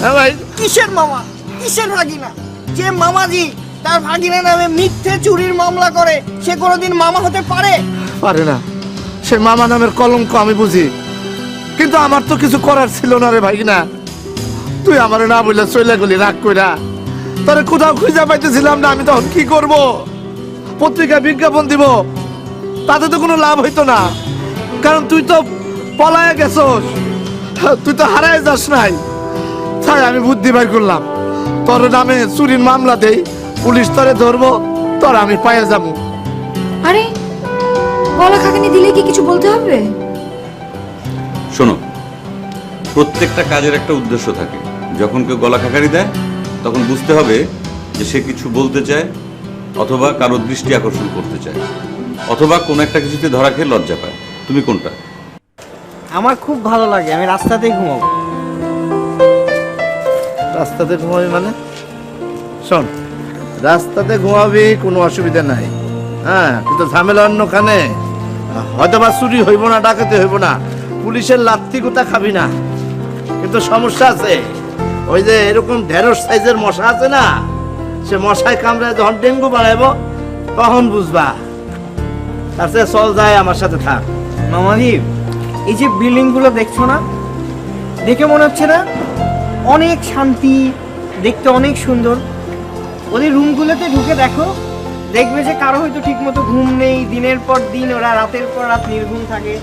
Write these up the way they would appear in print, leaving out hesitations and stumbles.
হ্যাঁ ভাই। কিসের মামা, কিসের ভাগিনা? যে মামাজি তার ভাগিনা নামে মিথ্যে চুরির মামলা করে সে কোনোদিন মামা হতে পারে? পারে না। সে মামা নামের কলঙ্ক আমি বুঝি, কিন্তু আমার তো কিছু করার ছিল না রে ভাই না। তুই আমারে না বললে চলে গেলি রাগ কইরা। তোরে কোথাও খুঁজে পাইতেছিলাম না, আমি তখন কি করব? পত্রিকায় বিজ্ঞাপন দিব, তাতে তো কোনো লাভ হইতো না, কারণ তুই তো পলায়ে গেছস, তুই তো হারায় যাস নাই। তাই আমি বুদ্ধি বাইর করলাম, তোর নামে চুরির মামলা দেই, পুলিশ তোরে ধরবো, তোর আমি পাইয়া যাবো। আরে গলা খাকানি দিলে কি কিছু বলতে হবে? শোনো, প্রত্যেকটা কাজের একটা উদ্দেশ্য থাকে। যখন কেউ গলা খাকারি দেয় তখন বুঝতে হবে যে সে কিছু বলতে চায়, অথবা কারো দৃষ্টি আকর্ষণ করতে চায়, অথবা কোনো একটা কিছুতে ধরা খেয়ে লজ্জা পায়। তুমি কোনটা? আমার খুব ভালো লাগে, আমি রাস্তাতেই ঘুমাবো। রাস্তাতে ঘুমাবি মানে? শোন, রাস্তাতে ঘুমাবি কোনো অসুবিধা নাই, হ্যাঁ, কিন্তু ঝামেলা অন্যখানে। হয়তো বা চুরি হইব না, ডাকাতি হইব না, পুলিশের লাত্তি কোথা খাবি না, কিন্তু সমস্যা আছে। ওই যে এরকম ঢেঁড়স সাইজের মশা আছে না, সে মশায় কামড়ায় যখন ডেঙ্গু বাড়াইব তখন বুঝবা। তার চেয়ে চল যায় আমার সাথে থাক। মামাজি, এই যে বিল্ডিং গুলো দেখছো না, দেখে মনে হচ্ছে না অনেক শান্তি, দেখতে অনেক সুন্দর? ওদের রুমগুলোতে ঢুকে দেখো, দেখবে যে কারো হয়তো ঠিক মতো ঘুম নেই, দিনের পর দিন ওরা রাতের পর রাত নির্ঘুম থাকে,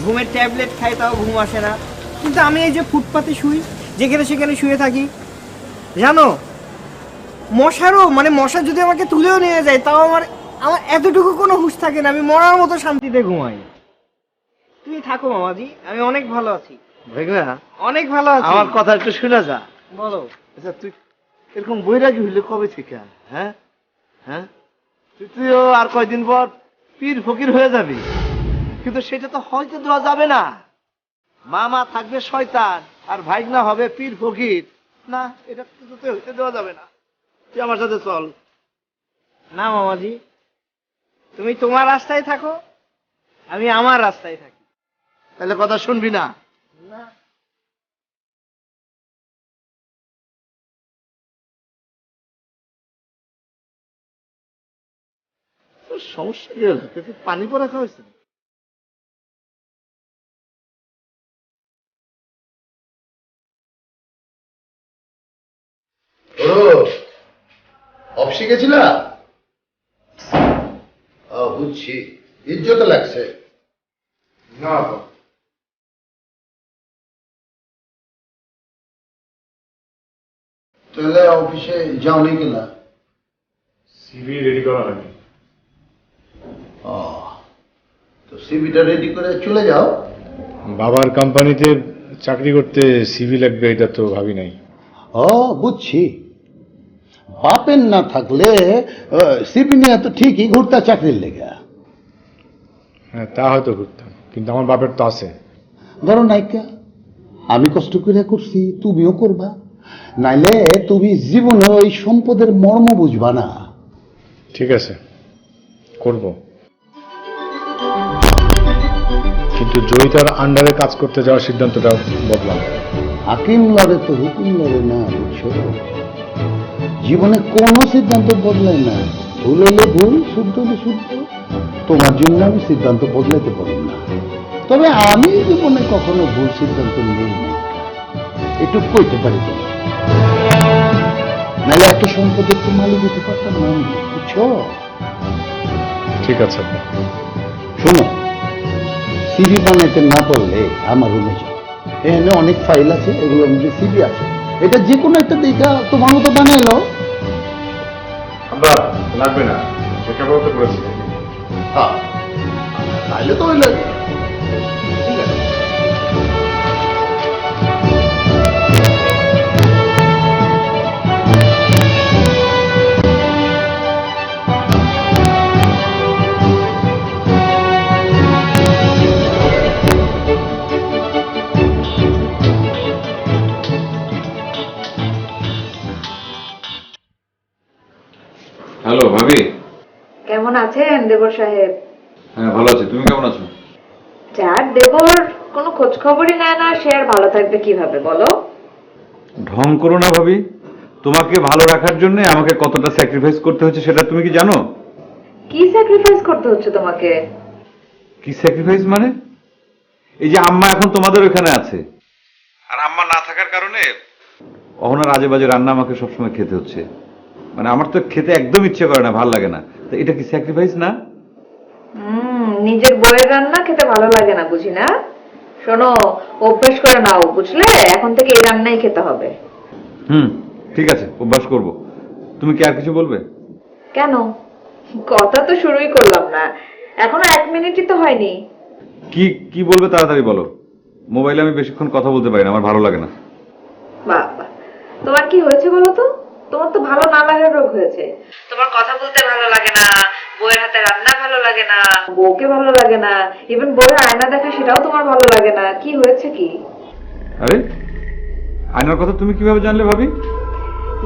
ঘুমের ট্যাবলেট খায় তাও ঘুম আসে না। কিন্তু আমি এই যে ফুটপাতে শুই, যেখানে সেখানে শুয়ে থাকি, জানো মশারও মানে মশা যদি আমাকে তুলেও নিয়ে যায় তাও আমার আমার এতটুকু কোনো হুঁশ থাকে না, আমি মরার মতো শান্তিতে ঘুমাই। তুমি থাকো মামাজি, আমি অনেক ভালো আছি, ভাইগনা, অনেক ভালো আছি। আমার কথা একটু শুনে যা। বলো। আচ্ছা, তুই এরকম বৈরাগী হইলে কবে থেকে? হ্যাঁ হ্যাঁ, তুইও আর কয়দিন পর পীর ফকির হয়ে যাবি, কিন্তু সেটা তো হয়তো দেওয়া যাবে না। মামা থাকবে শয়তান আর ভাইগনা হবে পীর ফকির, না, এটা কিছুতে হইতে দেওয়া যাবে না। তুই আমার সাথে চল। না মামাজি, তুমি তোমার রাস্তায় থাকো, আমি আমার রাস্তায় থাকি। তাহলে কথা শুনবি না? না। তোর সমস্যা কি হলো? তুই পানি পড়া খাওয়াইছিস? ও অফিসে গেছিলা? বুঝছি, ইজ্জত লাগছে না? তাহলে অফিসে যাওনি কিনা? সিভি রেডি করা হয়নি। তো সিভিটা রেডি করে চলে যাও। বাবার কোম্পানিতে চাকরি করতে সিভি লাগবে এটা তো ভাবি নাই। বুঝছি, বাপের না থাকলে সিভি নিয়ে তো ঠিকই ঘুরতা চাকরির লেগা। হ্যাঁ, তা হয়তো করতাম, কিন্তু আমার বাপের তো আছে। ধরো নাইকা, আমি কষ্ট করে করছি, তুমিও করবা, নাইলে তুমি জীবনে ওই সম্পদের মর্ম বুঝবা না। ঠিক আছে, করব, কিন্তু জয়িতার আন্ডারে কাজ করতে যাওয়ার সিদ্ধান্তটা বদলাম। হাকিম লড়ে তো হুকুম লড়ে না, বুঝছো? জীবনে কোনো সিদ্ধান্ত বদলায় না, ভুল হলে ভুল, শুদ্ধ হলে শুদ্ধ। তোমার জন্য আমি সিদ্ধান্ত বদলাইতে পারি না, তবে আমি জীবনে কখনো ভুল সিদ্ধান্ত নিই না, একটু কইতে পারি তো। নাহলে এত সম্পদের তো মালিক হতে পারতাম না আমি, বুঝছো? ঠিক আছে, শোনো, সিভি বানাইতে না পারলে আমার রুমে যাও, এখানে অনেক ফাইল আছে, এগুলোর মধ্যে সিভি আছে, এটা যে কোনো একটা দেখা তোমার মতো বানাইলো। আব্বা লাগবে না, লেখাপড়া তো করেছি। হ্যাঁ, তাইলে তো হইলে ঠিক আছে। হ্যালো ভাবি। কেমন আছেন দেবর সাহেব? হ্যাঁ ভালো আছি, তুমি কেমন আছো? যার দেবর কোনো খোঁজ খবরই নেয় না, সে আর ভালো থাকবে কিভাবে বলো? ঢং করো না ভাবি। তোমাকে ভালো রাখার জন্য আমাকে কতটা স্যাক্রিফাইস করতে হচ্ছে সেটা তুমি কি জানো? কি স্যাক্রিফাইস করতে হচ্ছে তোমাকে? কি স্যাক্রিফাইস মানে? এই যে আম্মা এখন তোমাদের ওখানে আছে, আর আম্মা না থাকার কারণে অহনার আজে বাজে রান্না আমাকে সবসময় খেতে হচ্ছে। মানে আমার তো খেতে একদম ইচ্ছে করে না, ভালো লাগে না। তো এটা কি স্যাক্রিফাইস না? নিজের বইয়ের রান্না খেতে ভালো লাগে না বুঝি না? শোনো, অভ্যাস করে নাও বুঝলে, এখন থেকে এই রান্নাই খেতে হবে। ঠিক আছে, অভ্যাস করব। তুমি কি আর কিছু বলবে? কেন? কথা তো শুরুই করলাম না, এখনো 1 মিনিটই তো হয়নি। কি কি বলবে তাড়াতাড়ি বলো। মোবাইলে আমি বেশিক্ষণ কথা বলতে পারি না, আমার ভালো লাগে না। বাবা, তোমার কি হয়েছে বলো তো? তোমার তো ভালো না লাগার রোগ হয়েছে। তোমার কথা বলতে ভালো লাগে না, বউয়ের হাতে রান্না ভালো লাগে না, বউকে ভালো লাগে না, ইভেন বউয়ের আয়না দেখা সেটাও তোমার ভালো লাগে না। কি হয়েছে কি? আরে, আয়নার কথা তুমি কিভাবে জানলে ভাবি?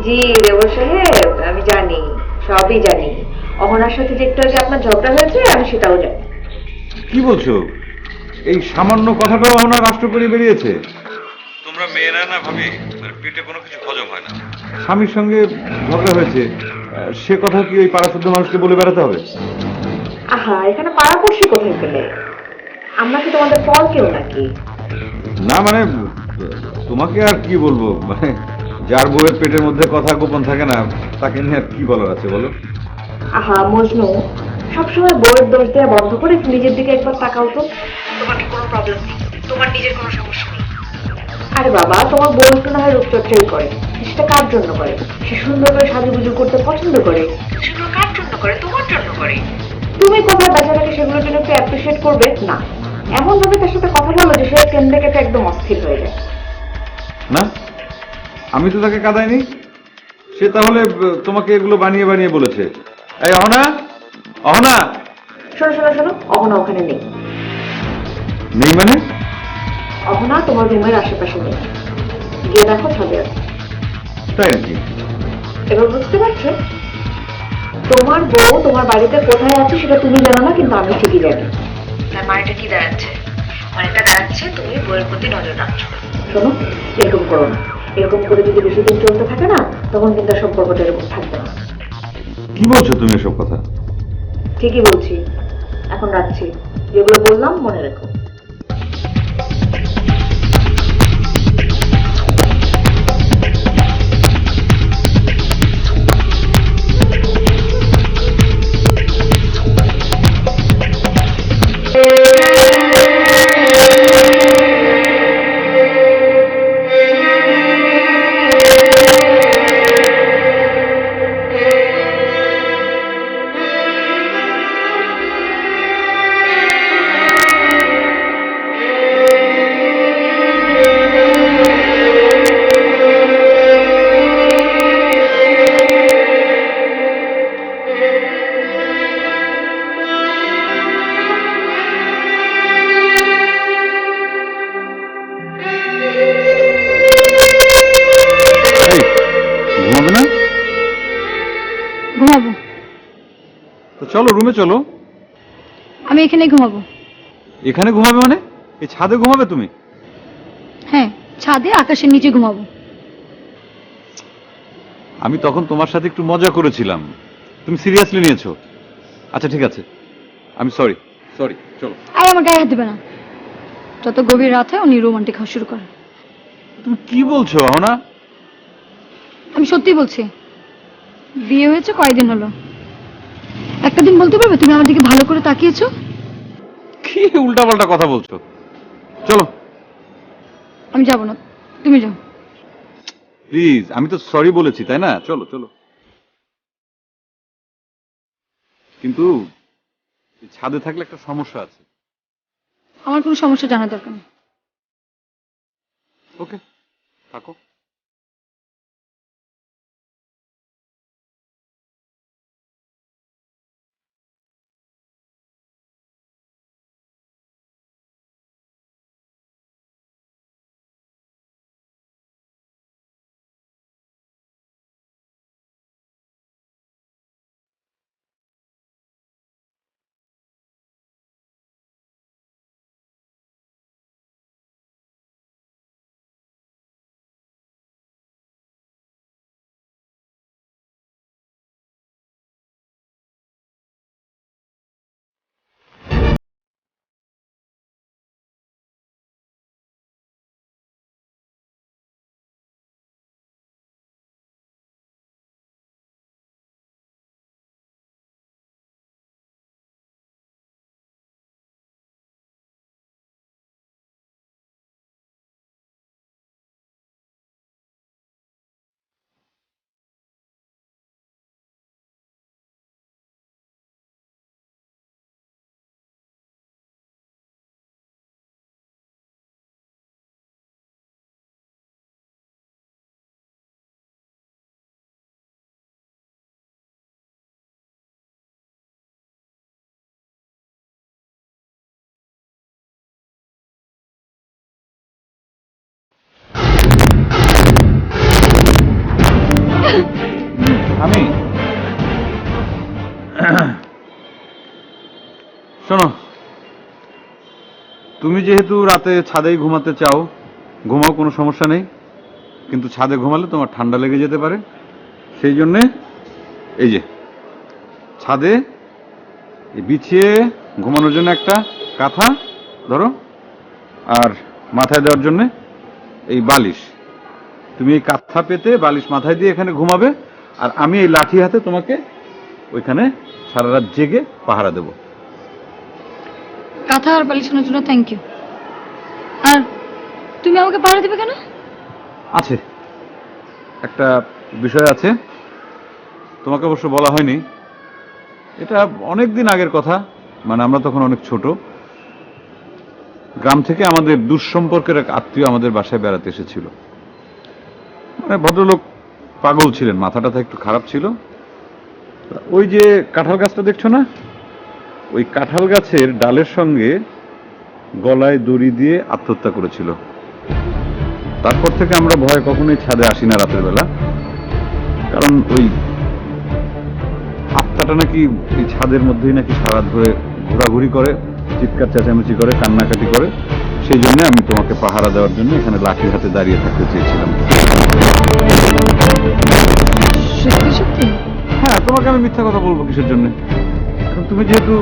জি দেবর সাহেব, আমি জানি, সবই জানি। অহনার সাথে যে একটু আগে আপনার ঝগড়া হয়েছে আমি সেটাও জানি। কি বলছো? এই সামান্য কথাটাও আমরা রাষ্ট্র করে বেরিয়েছে। তোমরা মেয়েরা না ভাবি, পেটে কোনো কিছু হজম হয় না। স্বামীর সঙ্গে ঝগড়া হয়েছে, সে কথা কি ওই পাড়া শুদ্ধ মানুষকে বলে বেড়াতে হবে? আহা, এখানে পাড়াপড়শি কোথায় পেলে? আমরা কি তোমাদের পর কেউ নাকি? না মানে, তোমাকে আর কি বলবো, মানে যার বউয়ের পেটের মধ্যে কথা গোপন থাকে না, তাকে নিয়ে আর কি বলার আছে বলো? আহা মজনু, সবসময় বউয়ের দোষ দেওয়া বন্ধ করে একটু নিজের দিকে একবার তাকাও তো। তোমার কি কোনো প্রবলেম নেই? তোমার নিজের কোনো সমস্যা নেই? আরে বাবা, তোমার বউ একটু না হয় রূপচর্চাই করে, সেটা কার জন্য করে? সে সুন্দর করে সাজুগুজু করতে পছন্দ করে, সেগুলো কার জন্য করে? তোমার জন্য করে। তুমি কোথায় বেচারাকে সেগুলোর জন্য একটু অ্যাপ্রিসিয়েট করবে না? এমন ভাবে তার সাথে কথা বলো যে সে কেন্দ্রে কেটে একদম অস্থির হয়ে যায়। না, আমি তো তাকে কাঁদাইনি। সে তাহলে তোমাকে এগুলো বানিয়ে বানিয়ে বলেছে। এই অহনা, অহনা! শোনো শোনো শোনো, অহনা ওখানে নেই। নেই মানে? অহনা তোমার রুমের আশেপাশে নেই, গিয়ে দেখো ছাদে আছে। তাই নাকি? এবার বুঝতে পারছো? তোমার বউ তোমার বাড়িতে কোথায় আছে সেটা তুমি জানো না, কিন্তু আমি ঠিকই জানি। তার মানেটা কি দাঁড়াচ্ছে? মানেটা দাঁড়াচ্ছে তুমি বউয়ের প্রতি নজর রাখছো। শোনো, এরকম করো না। এরকম করে যদি বেশি দিন চলতে থাকে না, তখন কিন্তু সম্পর্কটা এরকম থাকবে না। কি বলছো তুমি এসব কথা? ঠিকই বলছি। এখন রাখছি, যেগুলো বললাম মনে রেখো। এই, ঘুমাবে না? ঘুমাবো। তো চলো, রুমে চলো। আমি এখানেই ঘুমাবো। এখানে ঘুমাবে মানে? এই ছাদে ঘুমাবে তুমি? হ্যাঁ, ছাদে আকাশের নিচে ঘুমাবো। আমি তখন তোমার সাথে একটু মজা করেছিলাম, তুমি সিরিয়াসলি নিয়েছো। আচ্ছা ঠিক আছে, আমি সরি সরি, চলো। আরে আমার গায়ে হাত দেবে না। যত গভীর রাত হয় উনি রোমান্টিক হওয়া শুরু করে। তুমি কি বলছো অহনা? আমি সত্যি বলছি। বিয়ে হয়েছে কয়দিন হলো? একটা দিন বলতে পারবে তুমি আমার দিকে ভালো করে তাকিয়েছো? কি উল্টাপাল্টা কথা বলছো? চলো। আমি যাব না, তুমি যাও। প্লিজ, আমি তো সরি বলেছি তাই না? চলো চলো। কিন্তু এই ছাদে থাকলে একটা সমস্যা আছে। আমার কোনো সমস্যা জানা দরকার নেই। ওকে, থাকো। শোনো, তুমি যেহেতু রাতে ছাদেই ঘুমাতে চাও, ঘুমাও, কোনো সমস্যা নেই। কিন্তু ছাদে ঘুমালে তোমার ঠান্ডা লেগে যেতে পারে। সেই জন্যে এই যে ছাদে বিছিয়ে ঘুমানোর জন্য একটা কাঁথা ধরো, আর মাথায় দেওয়ার জন্য এই বালিশ। তুমি এই কাঁথা পেতে বালিশ মাথায় দিয়ে এখানে ঘুমাবে, আর আমি এই লাঠি হাতে তোমাকে ওইখানে সারা রাত জেগে পাহারা দেবো। কাঁথা আর বালিশানোর জন্য থ্যাংক ইউ। আর তুমি আমাকে পাহারা দেবে কেন? আছে, একটা বিষয় আছে, তোমাকে অবশ্য বলা হয়নি। এটা অনেক দিন আগের কথা, মানে আমরা তখন অনেক ছোট। গ্রাম থেকে আমাদের দুঃসম্পর্কের এক আত্মীয় আমাদের বাসায় বেড়াতে এসেছিল। মানে ভদ্রলোক পাগল ছিলেন, মাথাটা একটু খারাপ ছিল। ওই যে কাঁঠাল গাছটা দেখছো না, ওই কাঁঠাল গাছের ডালের সঙ্গে গলায় দড়ি দিয়ে আত্মহত্যা করেছিল। তারপর থেকে আমরা ভয়ে কখনোই ছাদে আসি না রাতের বেলা, কারণ ওই আত্মাটা নাকি এই ছাদের মধ্যেই নাকি সারা ধরে ঘোরাঘুরি করে, চিৎকার চেঁচামেচি করে, কান্নাকাটি করে। সেই জন্য আমি তোমাকে পাহারা দেওয়ার জন্য এখানে লাঠি হাতে দাঁড়িয়ে থাকতে চেয়েছিলাম। সত্যি সত্যি? হ্যাঁ, তোমাকে আমি মিথ্যা কথা বলবো কিসের জন্য? এখন তুমি যেহেতু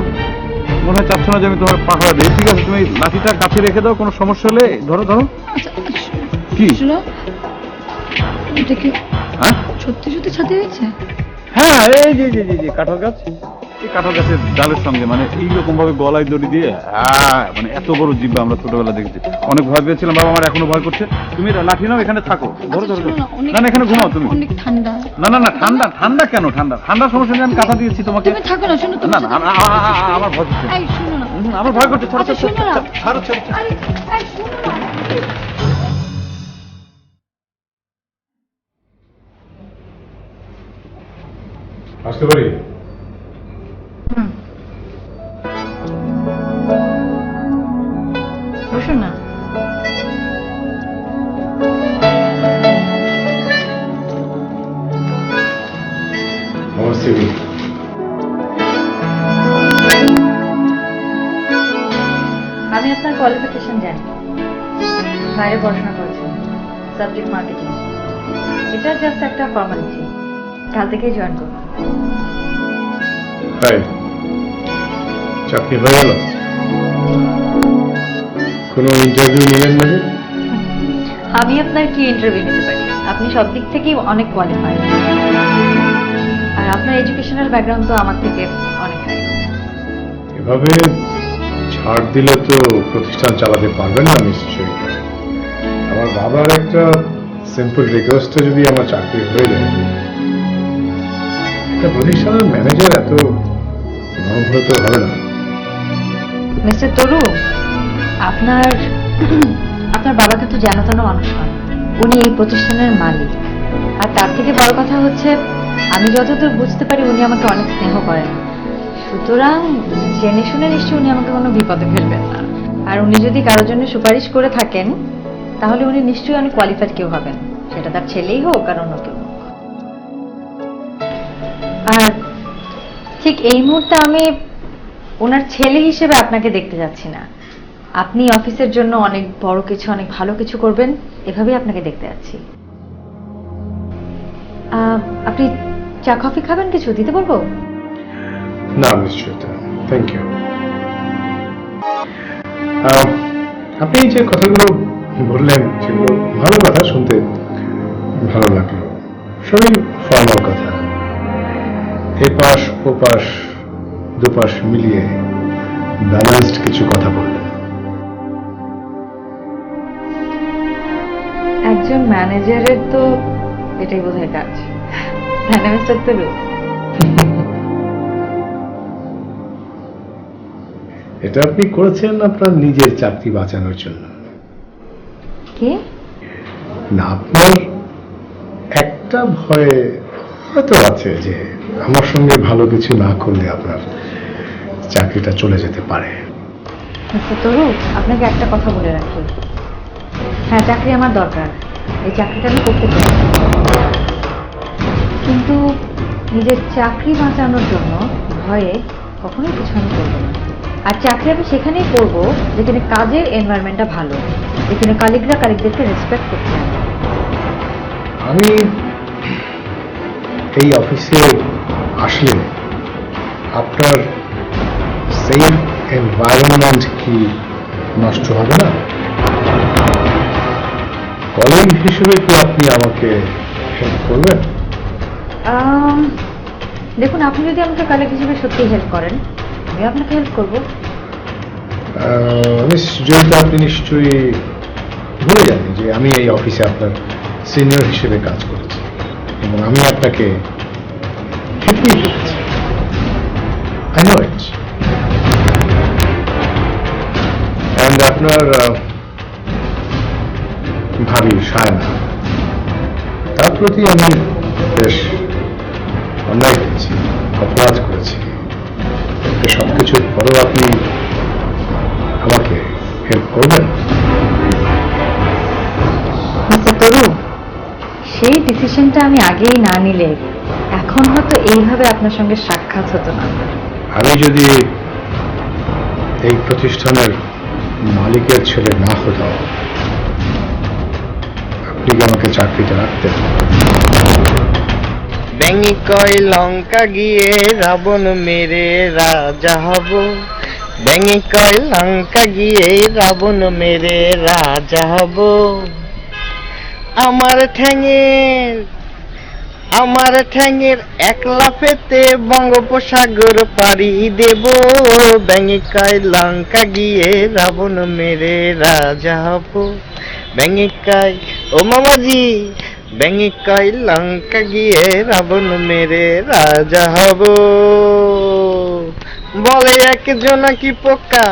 মনে হয় চাচ্ছ না যে আমি তোমার পাহারা দিই, ঠিক আছে, তুমি লাঠিটা কাছে রেখে দাও, কোনো সমস্যা হলে ধরো ধরো। আচ্ছা কি? শোনো, এটা কি হ্যাঁ সত্যি সত্যি ছাদে হয়েছে? হ্যাঁ, এই যে যে যে যে কাঁঠাল গাছ, এই কাঁঠাল গাছের ডালের সঙ্গে মানে এইরকম ভাবে গলায় দড়ি দিয়ে, মানে এত বড় জিব্বা আমরা ছোটবেলা দেখেছি। অনেক ভয় পেয়েছিলাম, বাবা আমার এখনো ভয় করছে। তুমি লাঠি নাও, এখানে থাকো, ধরো ধরো। না না, এখানে ঘুমাও তুমি। অনেক ঠান্ডা। না না না, ঠান্ডা ঠান্ডা কেন? ঠান্ডার সমস্যা নেই, আমি কাঁথা দিয়েছি তোমাকে। তুমি থাকো না, শোনো, না না, আমার ভয় করছে। এই শোনো না। আমার ভয় করছে। ছাড়ো আচ্ছা, শোনো না। ছাড়ো ছাড়ো। আরে, এই শোনো না। আসতে পারি? বসো না। আমার সিভি। আমি আপনার কোয়ালিফিকেশন জানি, বাইরে পড়াশোনা করেছেন, সাবজেক্ট মার্কেটিং। এটা জাস্ট একটা ফর্মালিটি, কাল থেকেই জয়েন করুন। তাই চাকরি হয়ে গেল? কোনো ইন্টারভিউ নিলেন না? আমি আপনার কি ইন্টারভিউ নিতে পারি? আপনি সব দিক থেকেই অনেক কোয়ালিফাইড, আর আপনার এডুকেশনাল ব্যাকগ্রাউন্ড তো আমার থেকে অনেক হাই। এভাবে ছাড় দিলে তো প্রতিষ্ঠান চালাতে পারবেন না নিশ্চয়ই। আমার বাবার একটা সিম্পল রিকোয়েস্টে যদি আমার চাকরি হয়ে যায়, একটা প্রতিষ্ঠানের ম্যানেজার এত নরম হলে তো হবে না। মিস্টার তরু, আপনার বাবা কিন্তু যেন তেন মানুষ নন। উনি এই প্রতিষ্ঠানের মালিক, আর তার থেকে বড় কথা হচ্ছে আমি যতদূর বুঝতে পারি উনি আমাকে অনেক স্নেহ করেন। সুতরাং জেনে শুনে নিশ্চয়ই উনি আমাকে কোনো বিপদে ফেলবেন না। আর উনি যদি কারোর জন্য সুপারিশ করে থাকেন, তাহলে উনি নিশ্চয়ই অনেক কোয়ালিফাইড কেউ হবেন, সেটা তার ছেলেই হোক আর অন্য কেউ। আর ঠিক এই মুহূর্তে আমি ওনার ছেলে হিসেবে আপনাকে দেখতে যাচ্ছি না। আপনি অফিসের জন্য অনেক বড় কিছু, অনেক ভালো কিছু করবেন, এভাবেই আপনাকে দেখতে যাচ্ছি। আপনি চা কফি খাবেন? কিছু দিতে বলবো? না নিশ্চয়ই, থ্যাংক ইউ। আপনি যে কথাগুলো বললেন সেগুলো ভালো কথা, শুনতে ভালো লাগলো। সবই ফর্মাল কথা, এপাশ ওপাশ দুপাশ মিলিয়ে ব্যালেন্সড কিছু কথা বললেন। একজন ম্যানেজারের তো এটাই বোধহয় কাজ, তাই না মিস্টার তরু? এটা আপনি করেছেন আপনার নিজের চাকরি বাঁচানোর জন্য। কি? না, আপনার একটা ভয় হয়তো আছে যে আমার সঙ্গে ভালো কিছু না করলে আপনার চাকরিটা চলে যেতে পারে। মিস্টার তরু, আপনাকে একটা কথা বলে রাখি, হ্যাঁ চাকরি আমার দরকার, এই চাকরিটা আমি করতে চাই, কিন্তু নিজের চাকরি বাঁচানোর জন্য ভয়ে কখনোই কিছু আমি করবো না। আর চাকরি আমি সেখানেই করবো যেখানে কাজের এনভায়রনমেন্টটা ভালো, যেখানে কালিগরা কালিগদেরকে রেসপেক্ট করতে হবে। আমি এই অফিসে আসলে আপনার সেফ এনভায়রনমেন্ট কি নষ্ট হবে না? কলিগ হিসেবে কি আপনি আমাকে হেল্প করবেন? দেখুন, আপনি যদি আমাকে কালিগ হিসেবে সত্যি হেল্প করেন, আমি আপনাকে হেল্প করবো। মিস জয়িতা, আপনি নিশ্চয়ই ভুলে যাবেন যে আমি এই অফিসে আপনার সিনিয়র হিসেবে কাজ করেছি এবং আমি আপনাকে খেপিয়ে ফেলেছি। I know it. And আপনার ভাবি সায়না, তার প্রতি আমি বেশ অন্যায় করেছি, অপরাধ করেছি। সবকিছুর পরেও আপনি আমাকে হেল্প করবেন? মিস্টার তরু, সেই ডিসিশনটা আমি আগেই না নিলে এখন হয়তো এইভাবে আপনার সঙ্গে সাক্ষাৎ হতো না। আমি যদি এই প্রতিষ্ঠানের মালিকের ছেলে না হতাম, আপনি কি আমাকে চাকরিতে রাখতেন? ব্যাঙি কয় লঙ্কা গিয়ে রাবণ মেরে রাজা হব, ব্যাঙি কয় লঙ্কা গিয়ে রাবণ মেরে রাজা হব। আমার ঠ্যাঙের এক লাফেতে বঙ্গোপসাগর পাড়ি দেব, ব্যাঙি কয় লঙ্কা গিয়ে রাবণ মেরে রাজা হব। ব্যাঙি কয়, ও মামাজি, ব্যাঙি কয় লঙ্কা গিয়ে রাবণ মেরে রাজা হব। বলে এক জোনাকি পোকা,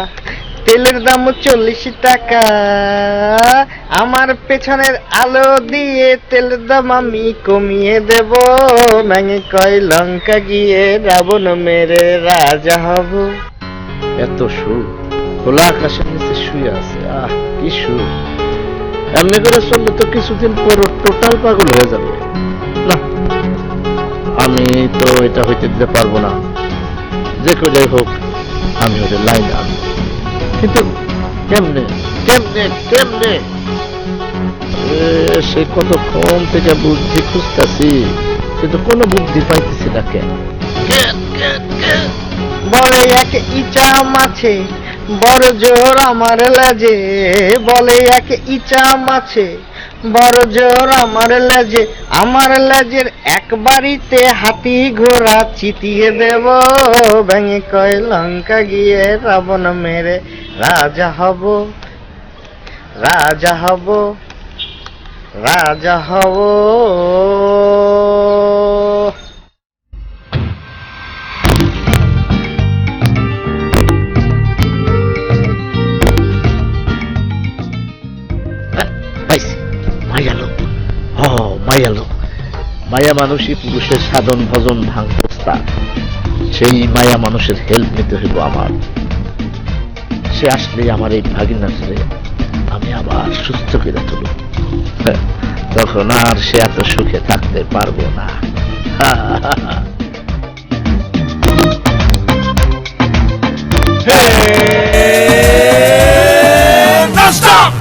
তেলের দাম 40 টাকা, আমার পেছনের আলো দিয়ে তেলের দাম আমি কমিয়ে দেব, ব্যাঙি কয় লঙ্কা গিয়ে রাবণ মেরে রাজা হব। এত সুর, খোলা আকাশের নিচে শুয়ে আছে, আহ কি সুর! এমনি করে চললে তো কিছুদিন পর টোটাল পাগল হয়ে যাবে। না, আমি তো এটা হইতে দিতে পারবো না। যে করে হোক আমি ওদের লাইনে আনবো, কিন্তু কেমনে কেমনে কেমনে? সে কতক্ষণ থেকে বুদ্ধি খুঁজতেছি, কিন্তু কোনো বুদ্ধি পাইতেছি না। কেন? বলে এক ইচা মাছে বড় জোর আমার লাজে, বলে এক ইচা মাছে বড় জোর আমার লাজে, আমার লাজের এক বাড়িতে হাতি ঘোড়া চিতিয়ে দেব, ব্যাঙে কয় লঙ্কা গিয়ে রাবণ মেরে রাজা হব, রাজা হব, রাজা হব। মায়া মানুষই পুরুষের সাধন ভজন ভাঙপ্রস্তা, সেই মায়া মানুষের হেল্প নিতে হইব আমার। সে আসলে আমার এই ভাগিনারে আমি আবার সুস্থ করে তুলব, তখন আর সে এত সুখে থাকতে পারবো না। Stop!